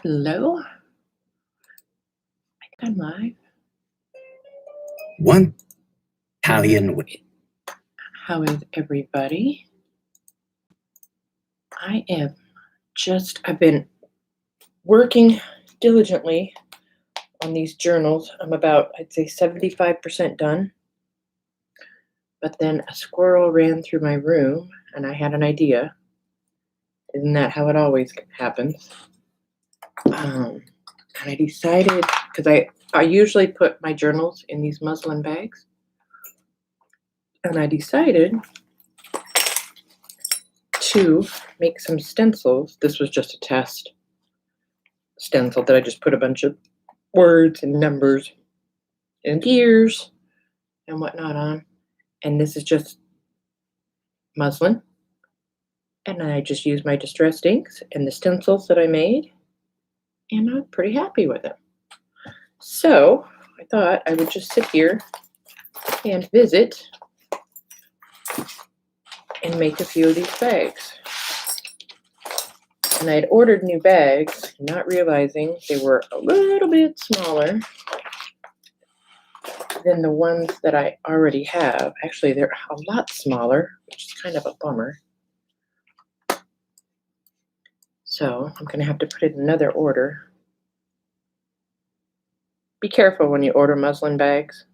Hello? I think I'm live. One Italian way. How is everybody? I've been working diligently on these journals. I'm about, I'd say 75% done. But then a squirrel ran through my room and I had an idea. Isn't that how it always happens? And I decided, because I usually put my journals in these muslin bags. And I decided to make some stencils. This was just a test stencil that I just put a bunch of words and numbers and years and whatnot on. And this is just muslin. And I just used my distressed inks and the stencils that I made. And I'm pretty happy with it. So I thought I would just sit here and visit and make a few of these bags. And I had ordered new bags, not realizing they were a little bit smaller than the ones that I already have. Actually, they're a lot smaller, which is kind of a bummer. So I'm going to have to put in another order. Be careful when you order muslin bags.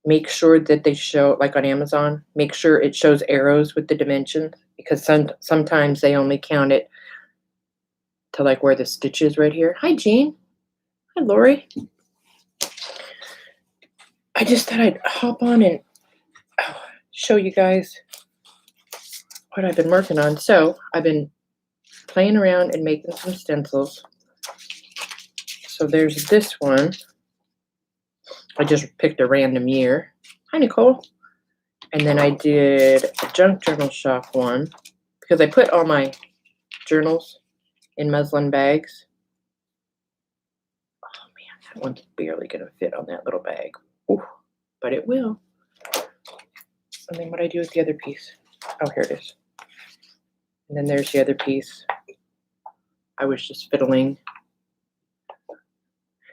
Make sure that they show, like on Amazon, make sure it shows arrows with the dimensions, because sometimes they only count it to like where the stitch is right here. Hi, Jean. Hi, Lori. I just thought I'd hop on and show you guys what I've been working on. So I've been playing around and making some stencils. So there's this one. I just picked a random year. Hi, Nicole. And then I did a junk journal shop one because I put all my journals in muslin bags. Oh man, that one's barely gonna fit on that little bag. Ooh, but it will. And then what I do with the other piece? Oh, here it is. And then there's the other piece. I was just fiddling.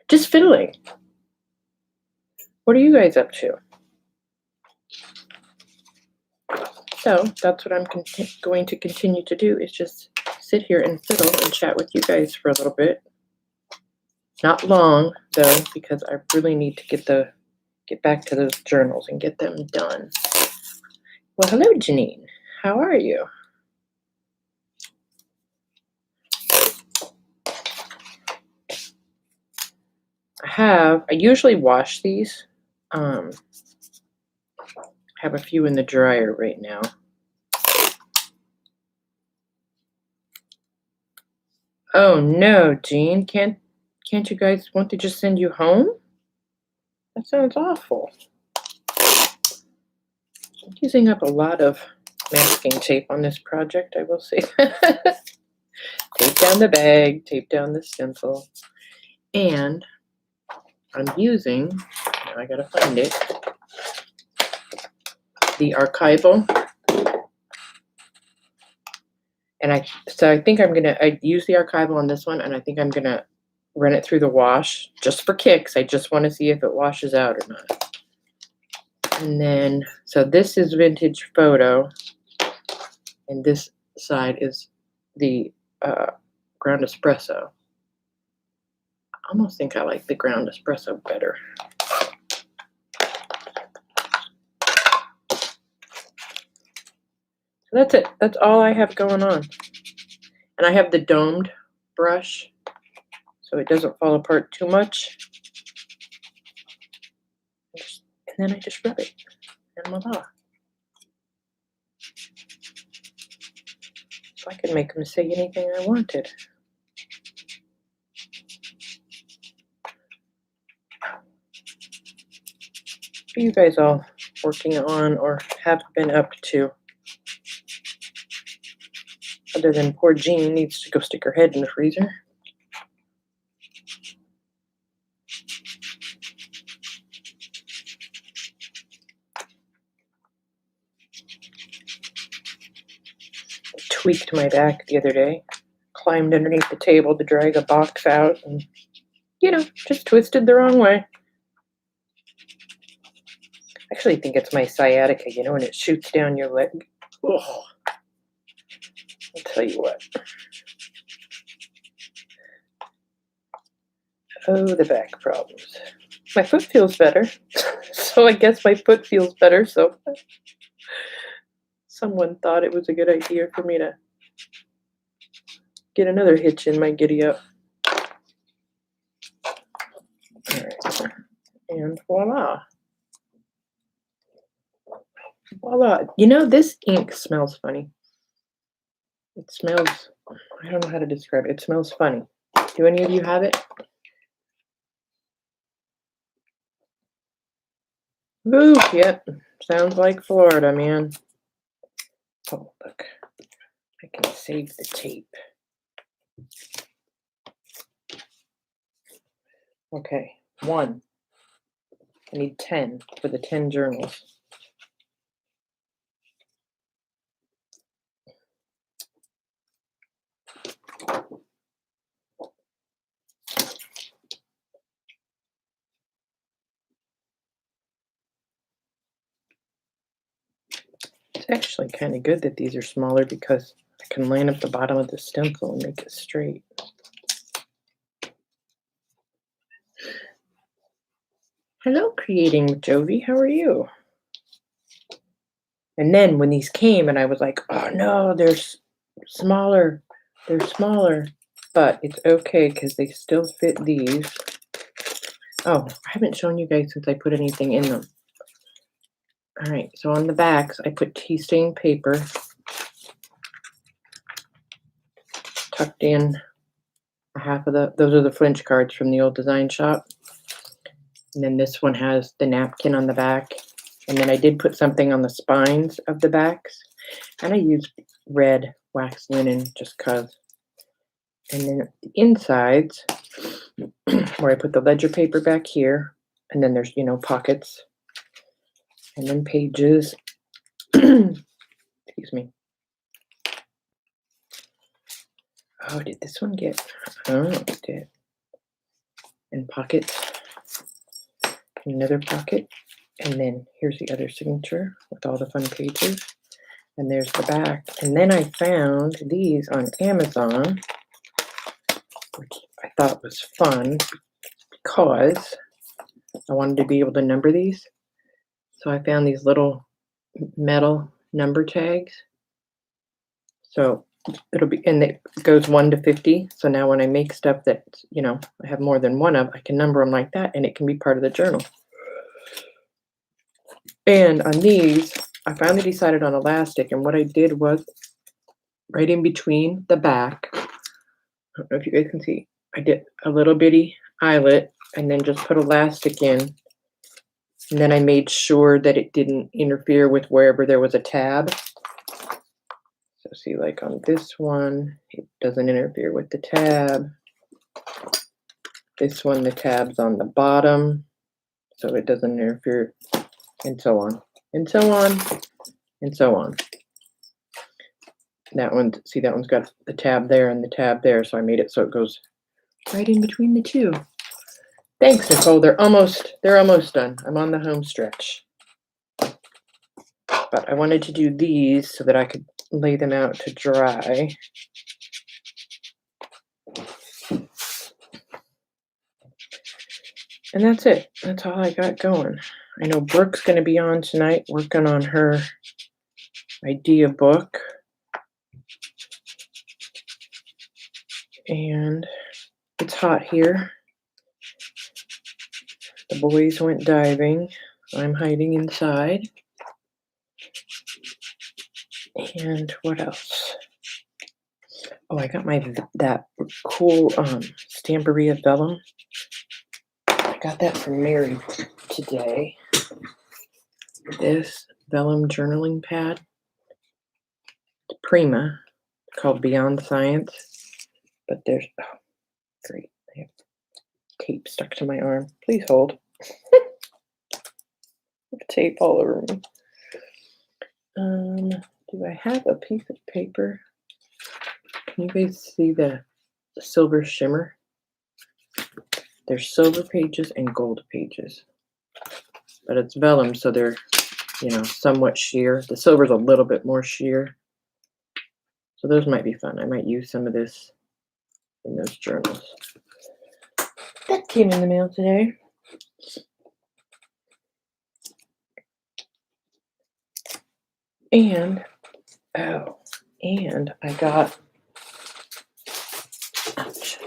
Just fiddling. What are you guys up to? So that's what I'm going to continue to do, is just sit here and fiddle and chat with you guys for a little bit. Not long though, because I really need to get back to those journals and get them done. Well, hello, Janine. How are you? I usually wash these. I have a few in the dryer right now. Oh no, Jean, can't you guys want to just send you home? That sounds awful. I'm using up a lot of masking tape on this project, I will say. Tape down the bag, tape down the stencil, and I'm using, now I gotta find it, the archival. And I think I use the archival on this one, and I think I'm gonna run it through the wash just for kicks. I just want to see if it washes out or not. And then, so this is vintage photo, and this side is the ground espresso. I almost think I like the ground espresso better. So that's it. That's all I have going on. And I have the domed brush, so it doesn't fall apart too much. And then I just rub it, and voila. So I could make them say anything I wanted. What are you guys all working on or have been up to? Other than poor Jean needs to go stick her head in the freezer. Tweaked my back the other day. climbed underneath the table to drag a box out and, just twisted the wrong way. I actually think it's my sciatica, when it shoots down your leg. Ugh. I'll tell you what. Oh, the back problems. My foot feels better. So I guess my foot feels better. So someone thought it was a good idea for me to get another hitch in my giddy up. All right. And voila. Voila. This ink smells funny. It smells, I don't know how to describe it. It smells funny. Do any of you have it? Ooh, yep. Sounds like Florida, man. Oh, look. I can save the tape. Okay, 1. I need 10 for the 10 journals. It's actually kind of good that these are smaller because I can line up the bottom of the stencil and make it straight. Hello, Creating with Jovi. How are you? And then when these came and I was like, oh no, they're smaller. They're smaller. But it's okay because they still fit these. Oh, I haven't shown you guys since I put anything in them. All right, so on the backs, I put tea stain paper tucked in half of those are the French cards from the old design shop. And then this one has the napkin on the back. And then I did put something on the spines of the backs. And I used red wax linen just because. And then the insides, where I put the ledger paper back here. And then there's, pockets. And then pages. Excuse me. Oh, did this one get? Oh, it did. And pockets. Another pocket. And then here's the other signature with all the fun pages. And there's the back. And then I found these on Amazon, which I thought was fun because I wanted to be able to number these. So I found these little metal number tags. So it'll be, and it goes 1 to 50. So now when I make stuff that, I have more than one of, I can number them like that and it can be part of the journal. And on these, I finally decided on elastic. And what I did was right in between the back, I don't know if you guys can see, I did a little bitty eyelet and then just put elastic in. And then I made sure that it didn't interfere with wherever there was a tab. So see, like on this one, it doesn't interfere with the tab. This one, the tab's on the bottom, so it doesn't interfere, and so on, and so on, and so on. That one, see, that one's got the tab there and the tab there, so I made it so it goes right in between the two. Thanks, Nicole. They're almost done. I'm on the home stretch. But I wanted to do these so that I could lay them out to dry. And that's it. That's all I got going. I know Brooke's going to be on tonight working on her idea book. And it's hot here. The boys went diving. I'm hiding inside. And what else? Oh, I got that cool Stamperia vellum. I got that from Mary today. This vellum journaling pad. Prima, called Beyond Science. But there's, oh, great. I have tape stuck to my arm. Please hold. Tape all over me. Do I have a piece of paper Can you guys see the silver shimmer? There's silver pages and gold pages, but it's vellum, so they're, somewhat sheer. The silver's a little bit more sheer, so those might be fun. I might use some of this in those journals. That came in the mail today. And I got, ouch.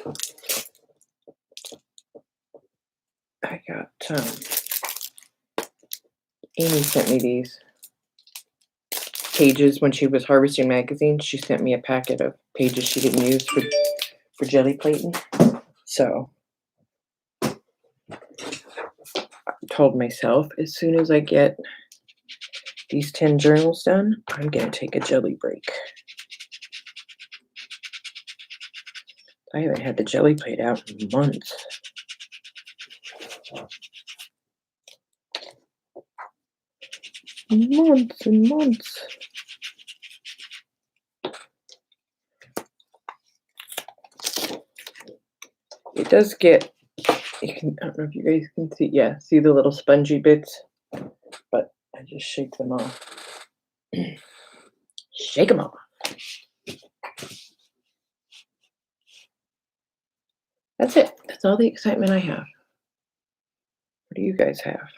Amy sent me these pages when she was harvesting magazines. She sent me a packet of pages she didn't use for jelly plating. So I told myself, as soon as I get these 10 journals done, I'm going to take a jelly break. I haven't had the jelly plate out in months. Months and months. It does get, I don't know if you guys can see, see the little spongy bits, but I just shake them off. Shake them off. That's it. That's all the excitement I have. What do you guys have?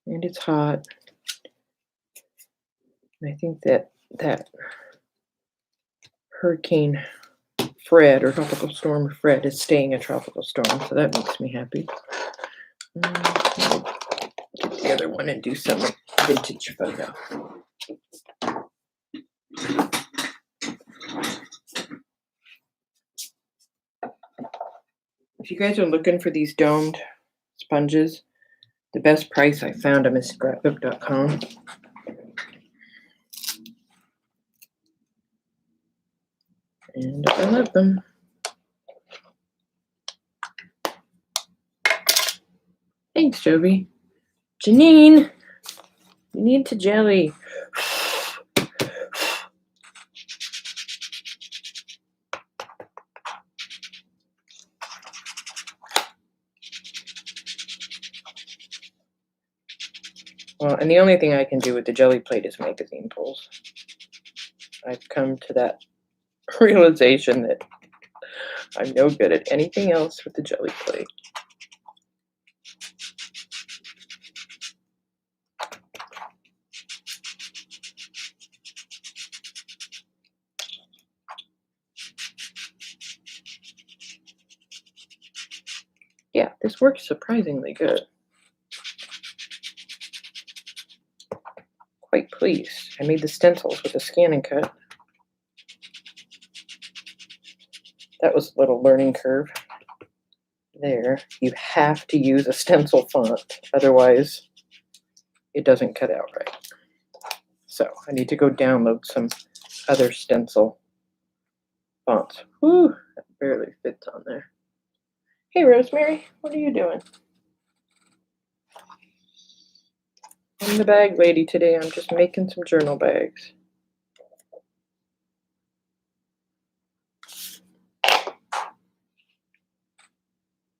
And it's hot. And I think that Hurricane Fred or Tropical Storm Fred is staying a tropical storm, so that makes me happy. Get the other one and do some vintage photo. If you guys are looking for these domed sponges, the best price I found them is scrapbook.com. And I love them. Thanks, Jovi. Janine, you need to jelly. Well, and the only thing I can do with the jelly plate is magazine pulls. I've come to that realization that I'm no good at anything else with the jelly plate. Yeah, this works surprisingly good. Quite pleased. I made the stencils with a scan and cut. That was a little learning curve. There, you have to use a stencil font, otherwise it doesn't cut out right. So I need to go download some other stencil fonts. Whew, that barely fits on there. Hey Rosemary, what are you doing? I'm the bag lady today. I'm just making some journal bags.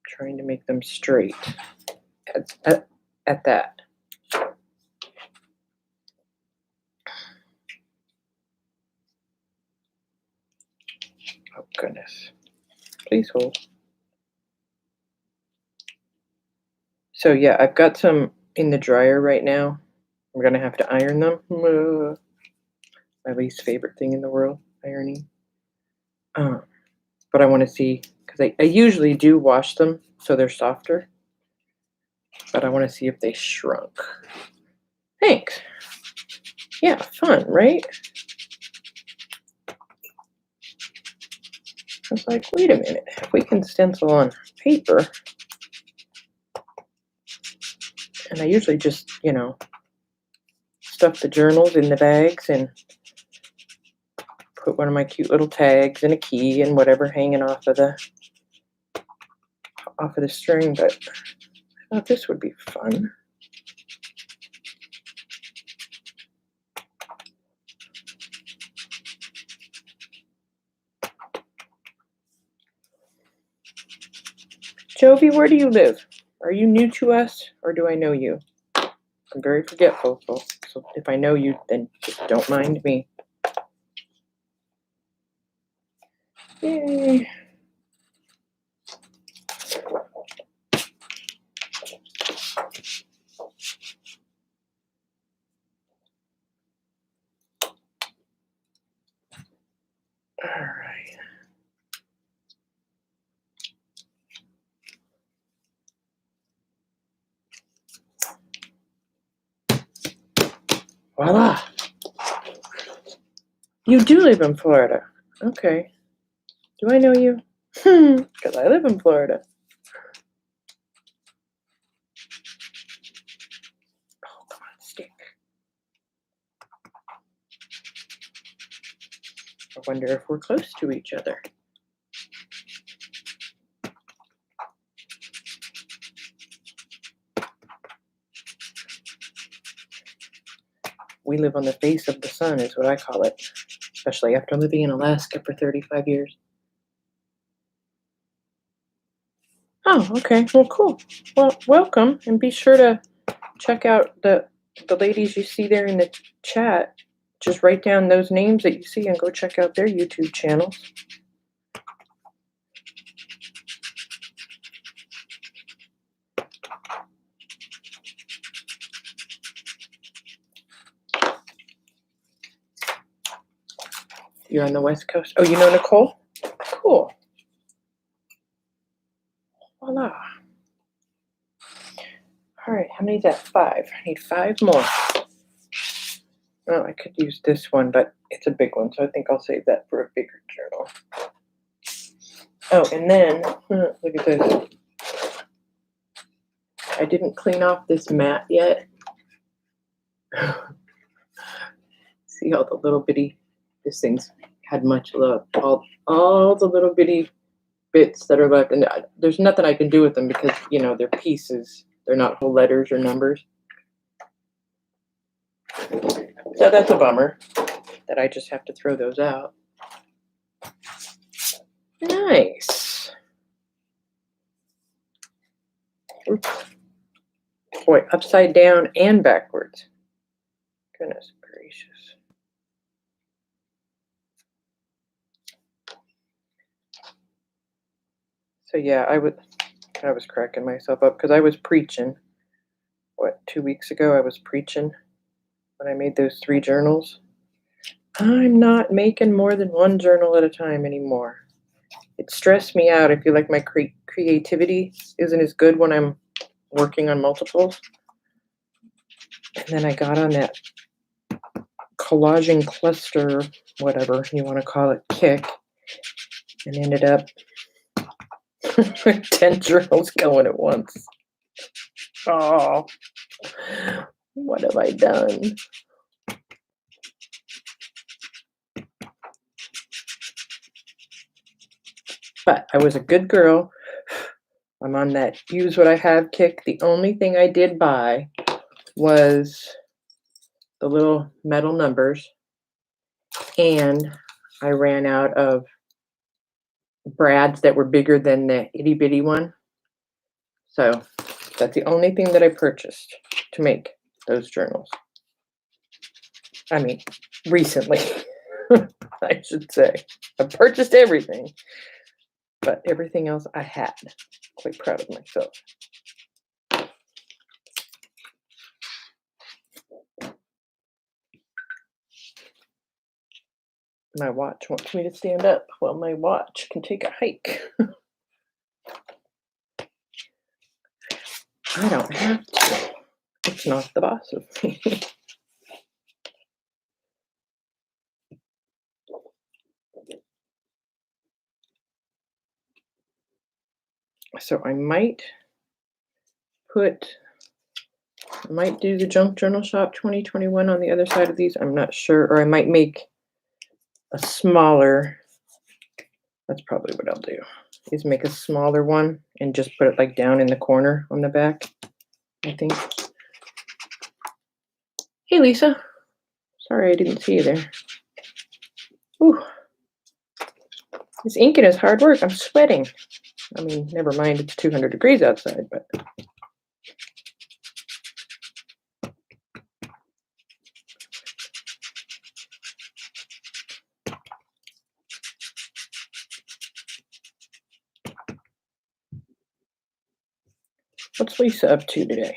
Trying to make them straight at that. Oh goodness. Please hold. So yeah, I've got some in the dryer right now. I'm gonna have to iron them. My least favorite thing in the world, ironing. But I want to see, because I usually do wash them so they're softer. But I want to see if they shrunk. Thanks. Yeah, fun, right? I was like, wait a minute, if we can stencil on paper, and I usually just, stuff the journals in the bags and put one of my cute little tags and a key and whatever hanging off of the string, but I thought this would be fun. Jovi, where do you live? Are you new to us, or do I know you? I'm very forgetful, so if I know you, then just don't mind me. Yay. All right. Voila. You do live in Florida. Okay. Do I know you? Because I live in Florida. Oh, come on, stick. I wonder if we're close to each other. We live on the face of the sun, is what I call it, especially after living in Alaska for 35 years. Oh, okay. Well, cool. Well, welcome, and be sure to check out the ladies you see there in the chat. Just write down those names that you see and go check out their YouTube channels. You're on the West Coast. Oh, you know Nicole? Cool. Voila. All right, how many is that? 5. I need 5 more. Oh, I could use this one, but it's a big one, so I think I'll save that for a bigger journal. Oh, and then, look at this. I didn't clean off this mat yet. See all the little bitty, this thing's had much love. All the little bitty bits that are left, and there's nothing I can do with them because, you know, they're pieces. They're not whole letters or numbers. So that's a bummer that I just have to throw those out. Nice. Oops. Boy, upside down and backwards. Goodness gracious. So yeah, I was cracking myself up because I was preaching. What, 2 weeks ago I was preaching when I made those 3 journals. I'm not making more than 1 journal at a time anymore. It stressed me out. I feel like my creativity isn't as good when I'm working on multiples. And then I got on that collaging cluster, whatever you want to call it, kick, and ended up with 10 journals going at once. Oh, what have I done? But I was a good girl. I'm on that use what I have kick. The only thing I did buy was the little metal numbers, and I ran out of brads that were bigger than the itty bitty one. So that's the only thing that I purchased to make those journals. I mean, recently, I should say. I purchased everything, but everything else I had. Quite proud of myself. My watch wants me to stand up. Well, my watch can take a hike. I don't have to. It's not the boss of me. So I might do the Junk Journal Shop 2021 on the other side of these. I'm not sure. Or I might make a smaller, that's probably what I'll do, is make a smaller one and just put it like down in the corner on the back, I think. Hey, Lisa. Sorry I didn't see you there. Ooh. This ink is hard work. I'm sweating. I mean, never mind, it's 200 degrees outside, but. What's Lisa up to today?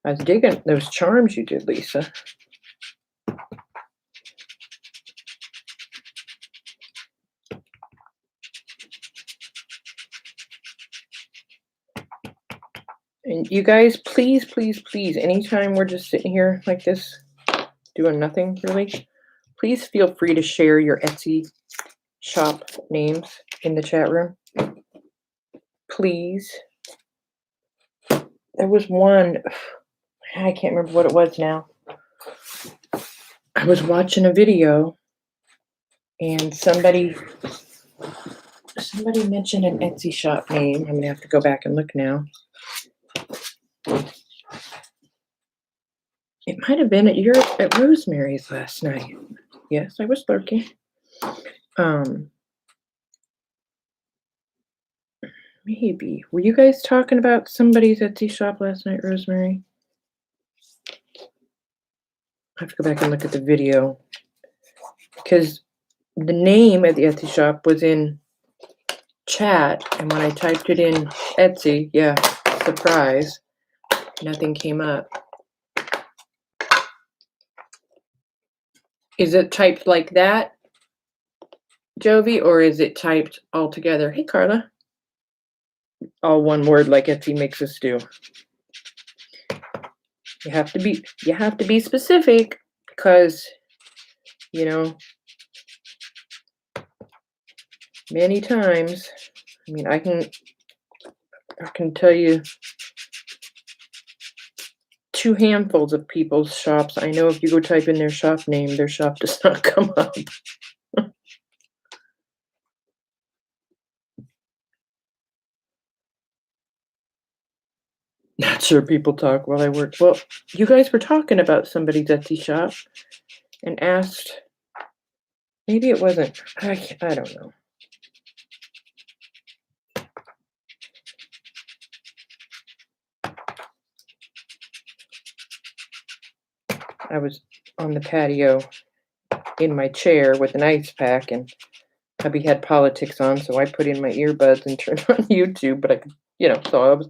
I was digging those charms you did, Lisa. And you guys, please, please, please, anytime we're just sitting here like this, doing nothing really, please feel free to share your Etsy shop names in the chat room. Please. There was one, I can't remember what it was now. I was watching a video and somebody mentioned an Etsy shop name. I'm gonna have to go back and look now. It might have been at Rosemary's last night. Yes, I was lurking. Maybe. Were you guys talking about somebody's Etsy shop last night, Rosemary? I have to go back and look at the video. Because the name of the Etsy shop was in chat, and when I typed it in Etsy, yeah, surprise, nothing came up. Is it typed like that, Jovi, or is it typed all together? Hey, Carla. All one word like Etsy makes us do. You have to be specific because, you know, many times, I mean, I can tell you 2 handfuls of people's shops. I know if you go type in their shop name, their shop does not come up. Not sure people talk while I work. Well, you guys were talking about somebody's Etsy shop and asked, maybe it wasn't, I don't know. I was on the patio in my chair with an ice pack, and hubby had politics on, so I put in my earbuds and turned on YouTube, but I could, so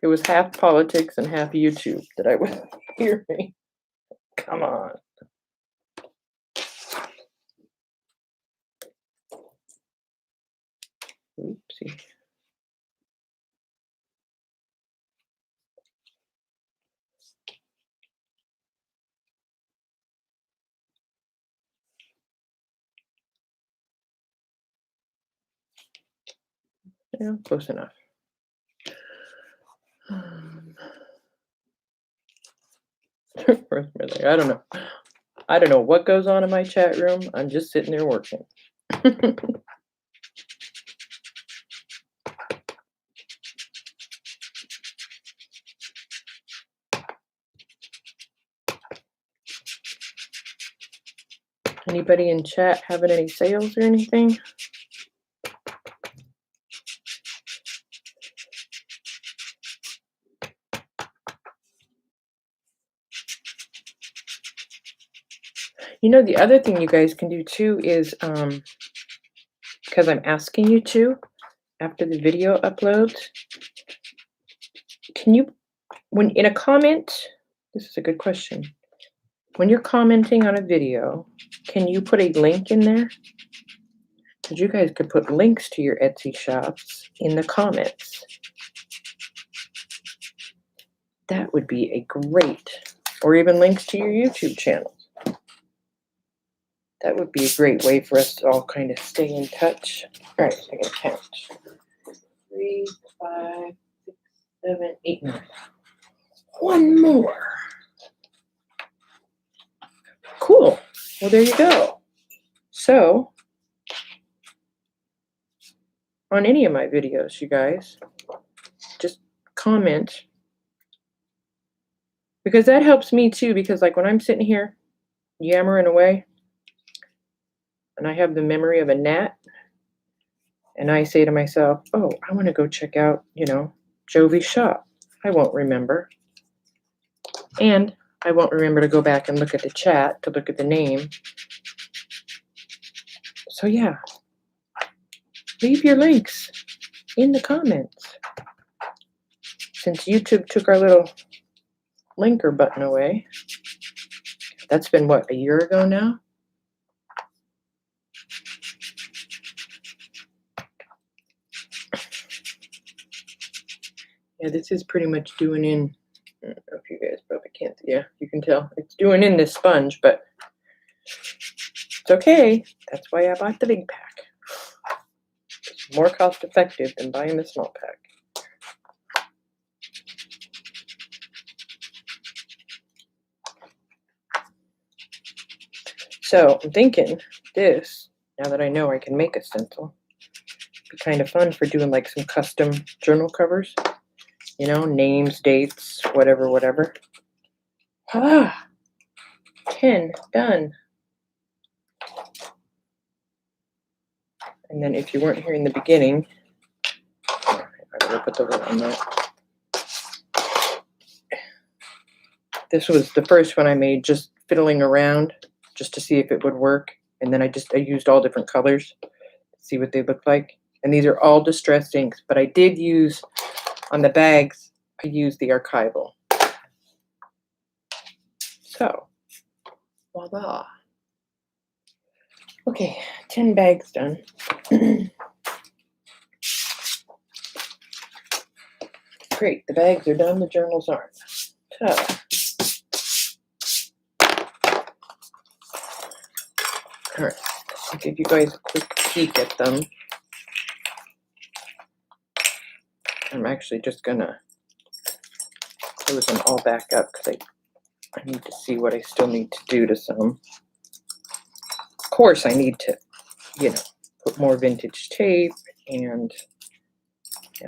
it was half politics and half YouTube that I was hearing. Come on. Oopsie. Yeah, close enough. I don't know. I don't know what goes on in my chat room. I'm just sitting there working. Anybody in chat having any sales or anything? You know, the other thing you guys can do too is, because I'm asking you to, after the video uploads, can you, when in a comment, this is a good question. When you're commenting on a video, can you put a link in there? Because you guys could put links to your Etsy shops in the comments. That would be a great, or even links to your YouTube channel. That would be a great way for us to all kind of stay in touch. All right, I gotta count. 3, 5, 6, 7, 8, 9. One more. Cool. Well, there you go. So, on any of my videos, you guys, just comment. Because that helps me too, because like when I'm sitting here yammering away, and I have the memory of a gnat, and I say to myself, oh, I want to go check out, Jovi's shop. I won't remember. And I won't remember to go back and look at the chat to look at the name. So yeah, leave your links in the comments. Since YouTube took our little linker button away, that's been what, a year ago now? Yeah, this is pretty much doing in, I don't know if you guys probably can't, yeah, you can tell. It's doing in this sponge, but it's okay. That's why I bought the big pack. It's more cost effective than buying the small pack. So I'm thinking this, now that I know I can make a stencil, be kind of fun for doing like some custom journal covers. Names, dates, whatever. Ah, 10 done. And then if you weren't here in the beginning, I better put the lid on that. This was the first one I made, just fiddling around, just to see if it would work. And then I used all different colors to see what they look like. And these are all distressed inks, but I did use, on the bags, I used the archival. So, voila. Okay, 10 bags done. Great, the bags are done, the journals aren't. So, all right, I'll give you guys a quick peek at them. I'm actually just gonna close them all back up because I need to see what I still need to do to some. Of course, I need to, put more vintage tape, and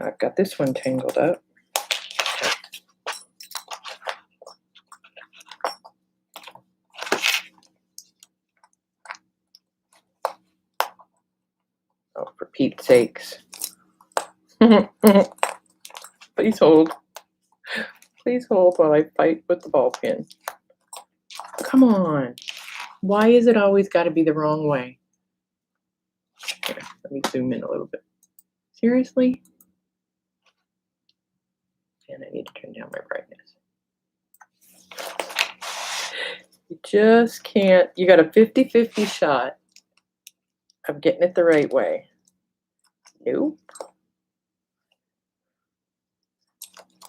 I've got this one tangled up. Oh, for Pete's sakes. Please hold. Please hold while I fight with the ball pin. Come on. Why is it always got to be the wrong way? Here, let me zoom in a little bit. Seriously? And I need to turn down my brightness. You just can't. You got a 50-50 shot of getting it the right way. Nope.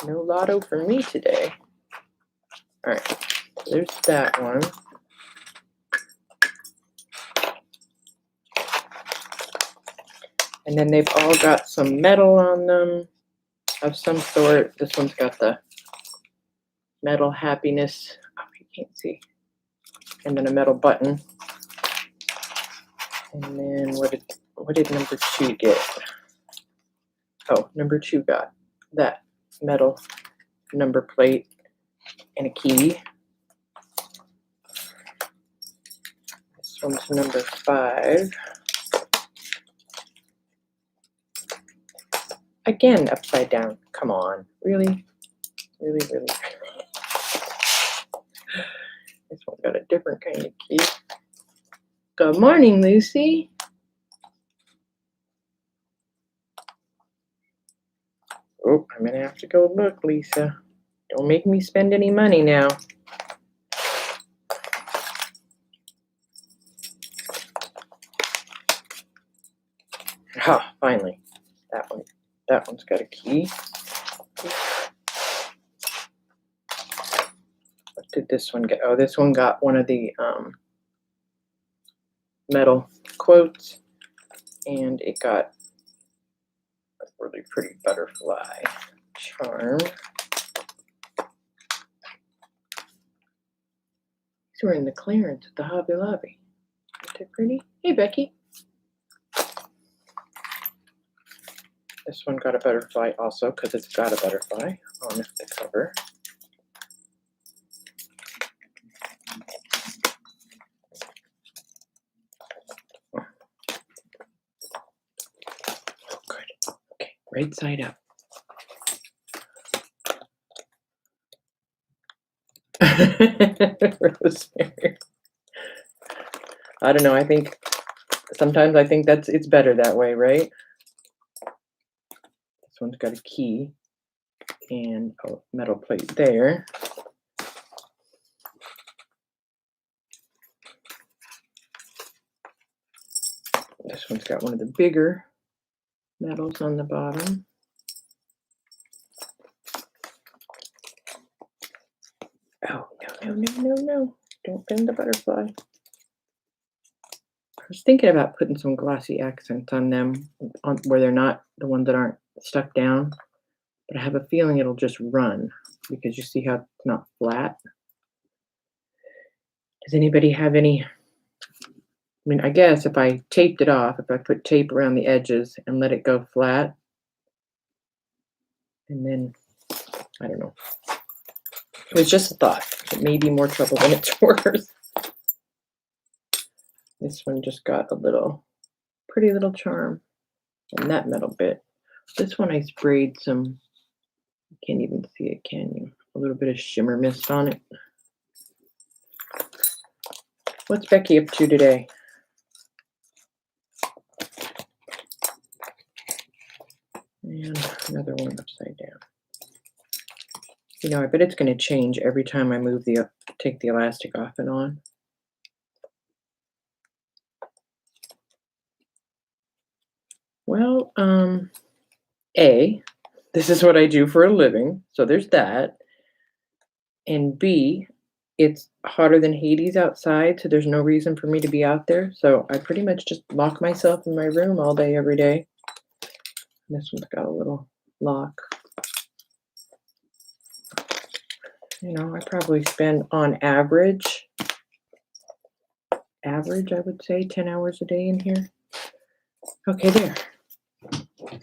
No lotto for me today. All right, so there's that one. And then they've all got some metal on them of some sort. This one's got the metal happiness. Oh, you can't see. And then a metal button. And then what did number 2 get? Oh, number 2 got that metal number plate and a key. This one's number 5. Again, upside down. Come on. Really? Really? This one got a different kind of key. Good morning, Lucy. Oh, I'm going to have to go look, Lisa. Don't make me spend any money now. Ah, finally. That one. That one's got a key. What did this one get? Oh, this one got one of the metal quotes, and it got a really pretty butterfly charm. These were in the clearance at the Hobby Lobby. Aren't they pretty? Hey, Becky. This one got a butterfly also because it's got a butterfly on the cover. Right side up. Rosemary. I don't know, sometimes I think it's better that way, right? This one's got a key and a metal plate there. This one's got one of the bigger metals on the bottom. Oh, no. Don't bend the butterfly. I was thinking about putting some glossy accents on them where they're not the ones that aren't stuck down, but I have a feeling it'll just run because you see how it's not flat. Does anybody have any? I mean, I guess if I taped it off, if I put tape around the edges and let it go flat, and then, I don't know. It was just a thought. It may be more trouble than it's worth. This one just got a pretty little charm and that metal bit. This one I sprayed some, you can't even see it, can you? A little bit of shimmer mist on it. What's Becky up to today? And another one upside down. You know, I bet it's going to change every time I take the elastic off and on. Well, A, this is what I do for a living, so there's that. And B, it's hotter than Hades outside, so there's no reason for me to be out there. So I pretty much just lock myself in my room all day, every day. This one's got a little lock. You know, I probably spend on average, I would say 10 hours a day in here. Okay, there.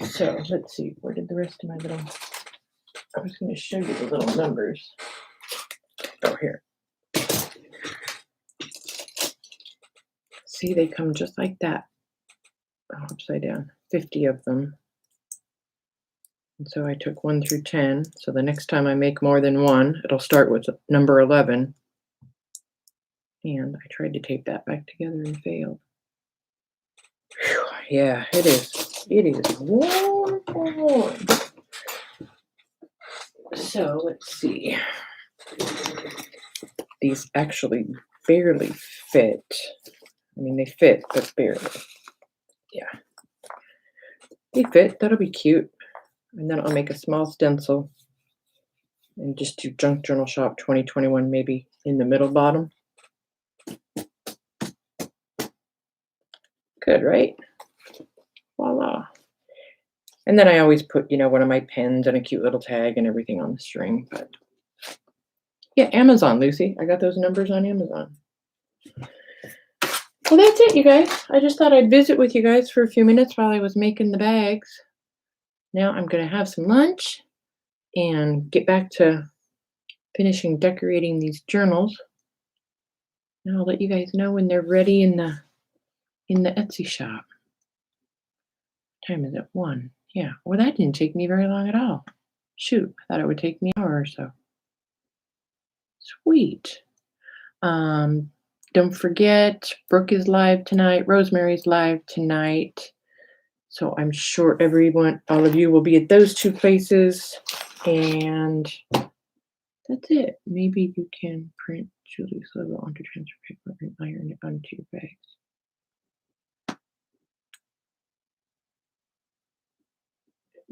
So let's see, where did the rest of my I was going to show you the little numbers. Oh, here. See, they come just like that. Oh, upside down. 50 of them. And so I took 1 through 10. So the next time I make more than one, it'll start with number 11. And I tried to tape that back together and failed. Whew, yeah, it is. It is warm. So let's see. These actually barely fit. I mean, they fit, but barely. Yeah. They fit. That'll be cute. And then I'll make a small stencil and just do Junk Journal Shop 2021 maybe in the middle bottom. Good, right? Voila. And then I always put, one of my pens and a cute little tag and everything on the string. But yeah, Amazon, Lucy. I got those numbers on Amazon. Well, that's it, you guys. I just thought I'd visit with you guys for a few minutes while I was making the bags. Now I'm going to have some lunch and get back to finishing decorating these journals. And I'll let you guys know when they're ready in the Etsy shop. What time is it? 1. Yeah. Well, that didn't take me very long at all. Shoot, I thought it would take me an hour or so. Sweet. Don't forget, Brooke is live tonight. Rosemary's live tonight. So I'm sure all of you will be at those 2 places. And that's it. Maybe you can print Julie's logo onto transfer paper and iron it onto your bags.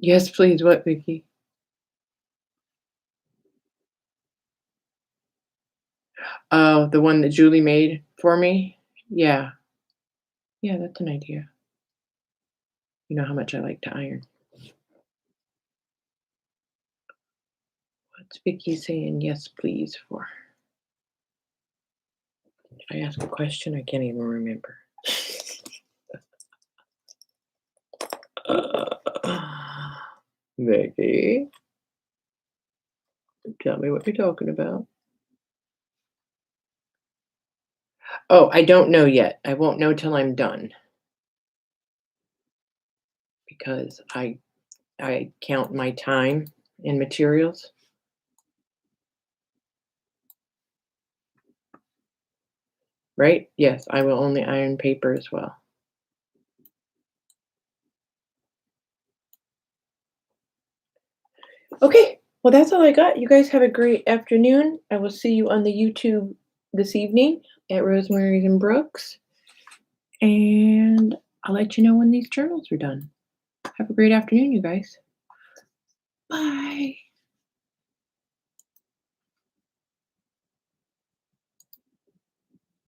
Yes, please. What, Vicky? Oh, the one that Julie made for me? Yeah. Yeah, that's an idea. You know how much I like to iron. What's Vicky saying yes, please for? Did I ask a question? I can't even remember. Vicky, tell me what you're talking about. Oh, I don't know yet. I won't know till I'm done. Because I I count my time and materials. Right? Yes, I will only iron paper as well. Okay, well, that's all I got. You guys have a great afternoon. I will see you on the YouTube this evening at Rosemary's and Brooks, and I'll let you know when these journals are done. Have a great afternoon, you guys. Bye.